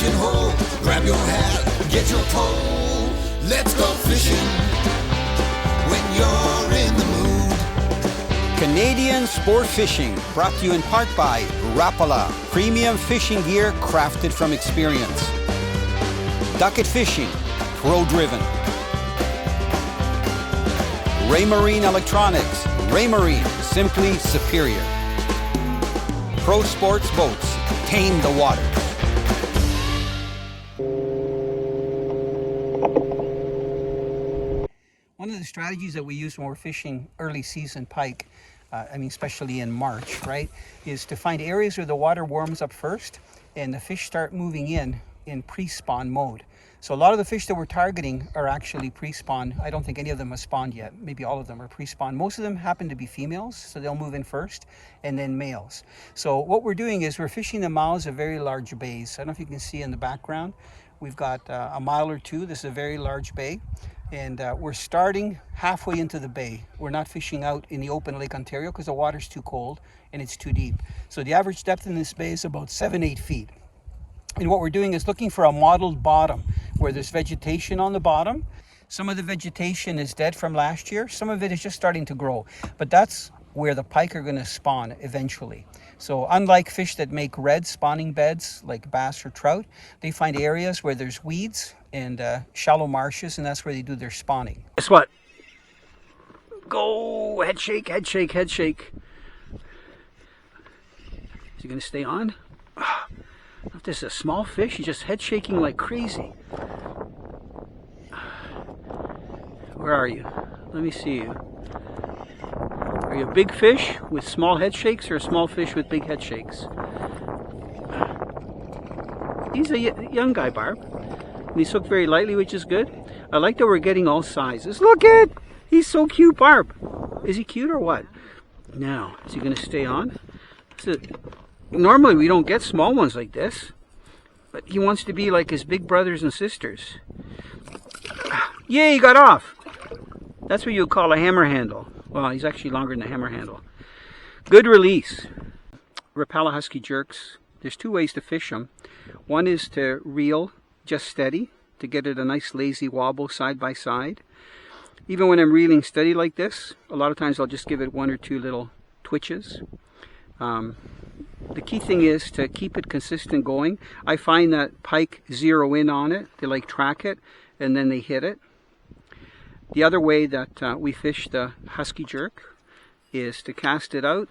fishing hole. Grab your hat, get your pole. Let's go fishing when you're in the mood. Canadian Sport Fishing, brought to you in part by Rapala, premium fishing gear crafted from experience. Ducket Fishing, pro-driven. Raymarine Electronics, Raymarine, simply superior. Pro Sports Boats, tame the waters. One of the strategies that we use when we're fishing early season pike, especially in March, right, is to find areas where the water warms up first and the fish start moving in pre-spawn mode. So a lot of the fish that we're targeting are actually pre-spawn. I don't think any of them have spawned yet. Maybe all of them are pre-spawn. Most of them happen to be females, so they'll move in first, and then males. So what we're doing is we're fishing the mouths of very large bays. I don't know if you can see in the background. We've got a mile or two. This is a very large bay. And we're starting halfway into the bay. We're not fishing out in the open Lake Ontario because the water's too cold and it's too deep. So the average depth in this bay is about 7-8 feet. And what we're doing is looking for a mottled bottom where there's vegetation on the bottom. Some of the vegetation is dead from last year. Some of it is just starting to grow. But that's where the pike are going to spawn eventually. So unlike fish that make red spawning beds like bass or trout, they find areas where there's weeds and shallow marshes, and that's where they do their spawning. Guess what? Go! Head shake, head shake, head shake. Is he going to stay on? If this is a small fish, he's just head shaking like crazy. Where are you? Let me see you. Are you a big fish with small head shakes or a small fish with big head shakes? He's a young guy, Barb. And he's hooked very lightly, which is good. I like that we're getting all sizes. Look at! He's so cute, Barb. Is he cute or what? Now, is he going to stay on? Normally we don't get small ones like this, but he wants to be like his big brothers and sisters. Yay, he got off! That's what you would call a hammer handle. Well, he's actually longer than a hammer handle. Good release. Rapala Husky jerks. There's two ways to fish them. One is to reel just steady, to get it a nice lazy wobble side by side. Even when I'm reeling steady like this, a lot of times I'll just give it one or two little twitches. The key thing is to keep it consistent going. I find that pike zero in on it, they like track it, and then they hit it. The other way that we fish the husky jerk is to cast it out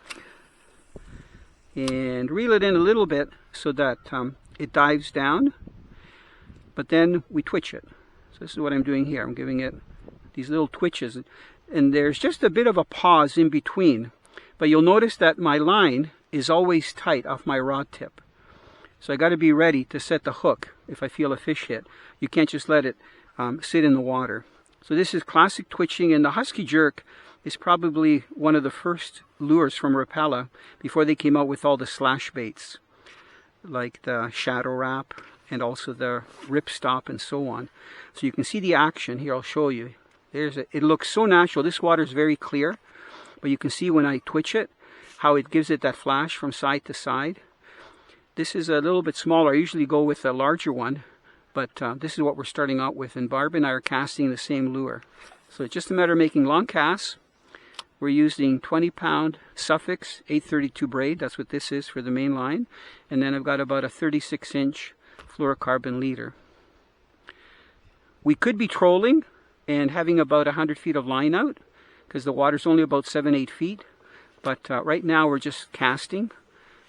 and reel it in a little bit so that it dives down, but then we twitch it. So this is what I'm doing here. I'm giving it these little twitches, and there's just a bit of a pause in between, but you'll notice that my line is always tight off my rod tip. So I got to be ready to set the hook if I feel a fish hit. You can't just let it sit in the water. So this is classic twitching, and the husky jerk is probably one of the first lures from Rapala before they came out with all the slash baits, like the shadow wrap and also the rip stop and so on. So you can see the action here. I'll show you. It looks so natural. This water is very clear, but you can see when I twitch it how it gives it that flash from side to side. This is a little bit smaller. I usually go with a larger one, but this is what we're starting out with, and Barb and I are casting the same lure. So it's just a matter of making long casts. We're using 20-pound Suffix 832 braid. That's what this is for the main line. And then I've got about a 36-inch fluorocarbon leader. We could be trolling and having about 100 feet of line out because the water's only about 7-8 feet. But right now we're just casting.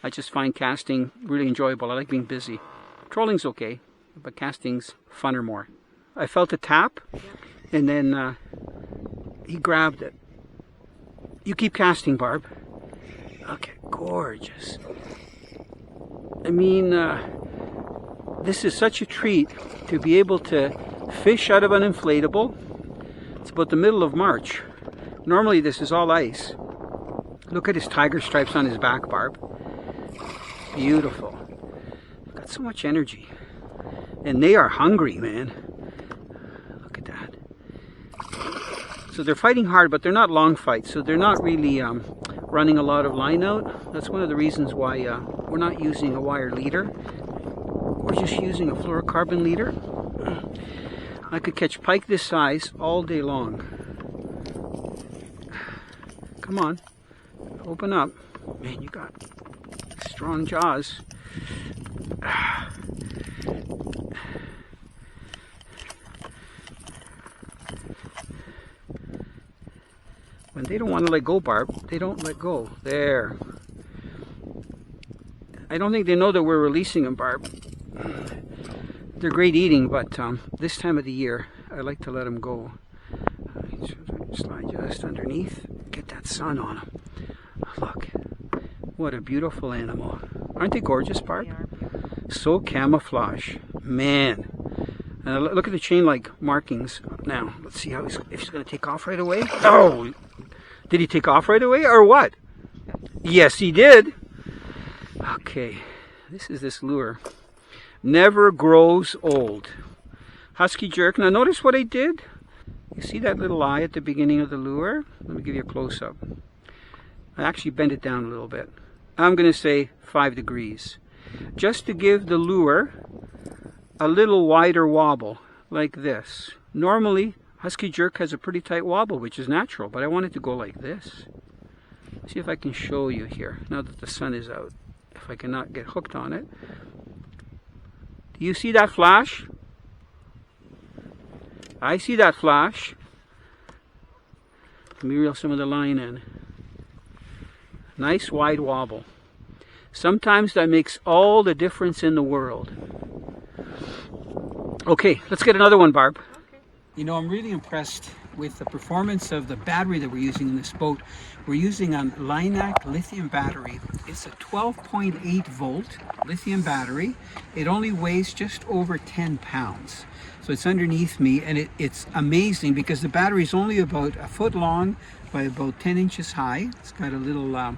I just find casting really enjoyable. I like being busy. Trolling's okay, but casting's funner more. I felt a tap, and then he grabbed it. You keep casting, Barb. Okay, gorgeous. I mean, this is such a treat to be able to fish out of an inflatable. It's about the middle of March. Normally this is all ice. Look at his tiger stripes on his back, Barb. Beautiful. Got so much energy. And they are hungry, man. Look at that. So they're fighting hard, but they're not long fights. So they're not really running a lot of line out. That's one of the reasons why we're not using a wire leader. gorgeous using a fluorocarbon leader. I could catch pike this size all day long. Come on, open up. Man, you got strong jaws. When they don't want to let go, Barb, they don't let go. There. I don't think they know that we're releasing them, Barb. They're great eating, but this time of the year, I like to let them go. Slide just underneath. Get that sun on them. Look. What a beautiful animal. Aren't they gorgeous, Barb? They are beautiful. So camouflage. Man. And look at the chain-like markings. Now, let's see how if he's going to take off right away. Oh! Did he take off right away or what? Yes, he did. Okay. This is this lure. Never grows old. Husky jerk. Now notice what I did. You see that little eye at the beginning of the lure? Let me give you a close-up. I actually bent it down a little bit. I'm going to say 5 degrees. Just to give the lure a little wider wobble, like this. Normally, husky jerk has a pretty tight wobble, which is natural, but I want it to go like this. See if I can show you here, now that the sun is out. If I cannot get hooked on it. Do you see that flash? I see that flash. Let me reel some of the line in. Nice wide wobble. Sometimes that makes all the difference in the world. Okay, let's get another one, Barb. Okay. You know, I'm really impressed with the performance of the battery that we're using in this boat. We're using a Linak lithium battery. It's a 12.8 volt lithium battery. It only weighs just over 10 pounds. So it's underneath me, and it's amazing because the battery is only about a foot long by about 10 inches high. It's got a little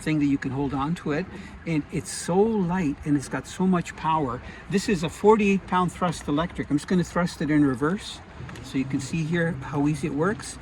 thing that you can hold on to it, and it's so light and it's got so much power. This is a 48 pound thrust electric. I'm just going to thrust it in reverse so you can see here how easy it works.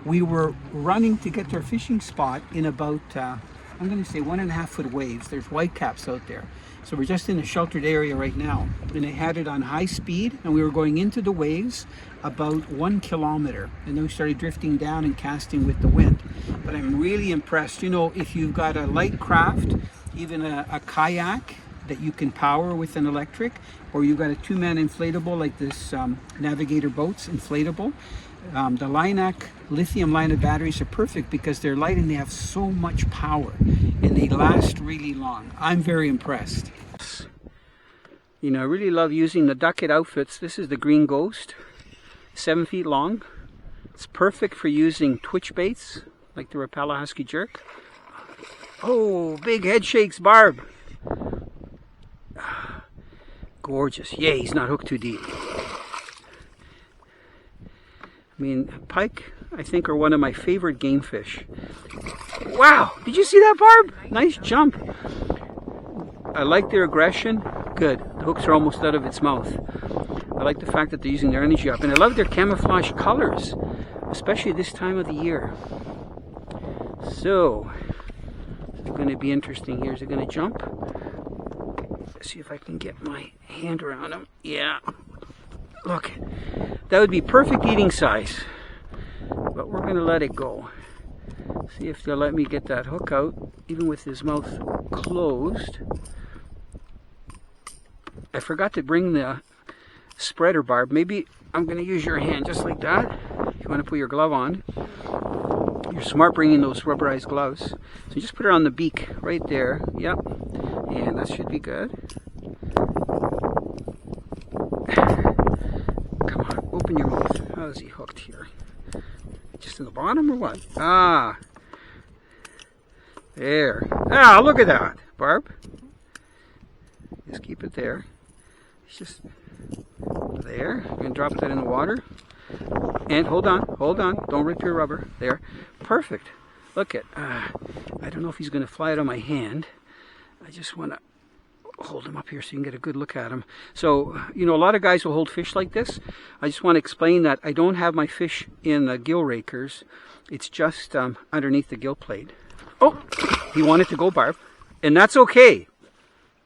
We were running to get to our fishing spot in about I'm going to say 1.5 foot waves. There's whitecaps out there, so we're just in a sheltered area right now, and I had it on high speed, and we were going into the waves about 1 kilometer, and then we started drifting down and casting with the wind. But I'm really impressed. You know, if you've got a light craft, even a kayak that you can power with an electric, or you've got a 2-man inflatable like this Navigator Boats inflatable, the Linak lithium line of batteries are perfect because they're light and they have so much power and they last really long. I'm very impressed. You know, I really love using the duck head outfits. This is the Green Ghost, 7 feet long. It's perfect for using twitch baits like the Rapala Husky Jerk. Oh, big head shakes, Barb. Gorgeous. Yeah, he's not hooked too deep. I mean, pike, I think, are one of my favorite game fish. Wow, did you see that, Barb? Nice jump. I like their aggression. Good. The hooks are almost out of its mouth. I like the fact that they're using their energy up. And I love their camouflage colors, especially this time of the year. So, it's going to be interesting here. Is it going to jump? Let's see if I can get my hand around him. Yeah. Look, that would be perfect eating size, but we're going to let it go. See if they'll let me get that hook out, even with his mouth closed. I forgot to bring the spreader, Barb. Maybe I'm going to use your hand just like that. If you want to put your glove on. You're smart bringing those rubberized gloves. So just put it on the beak right there. Yep. And that should be good. Open your mouth. How is he hooked here? Just in the bottom or what? Ah. There. Ah, look at that, Barb. Just keep it there. It's just there. You're going to drop that in the water. And hold on. Don't rip your rubber. There. Perfect. Look at. I don't know if he's going to fly out of my hand. I just want to hold him up here so you can get a good look at him. So, you know, a lot of guys will hold fish like this. I just want to explain that I don't have my fish in the gill rakers. It's just underneath the gill plate. Oh, he wanted to go, Barb. And that's okay.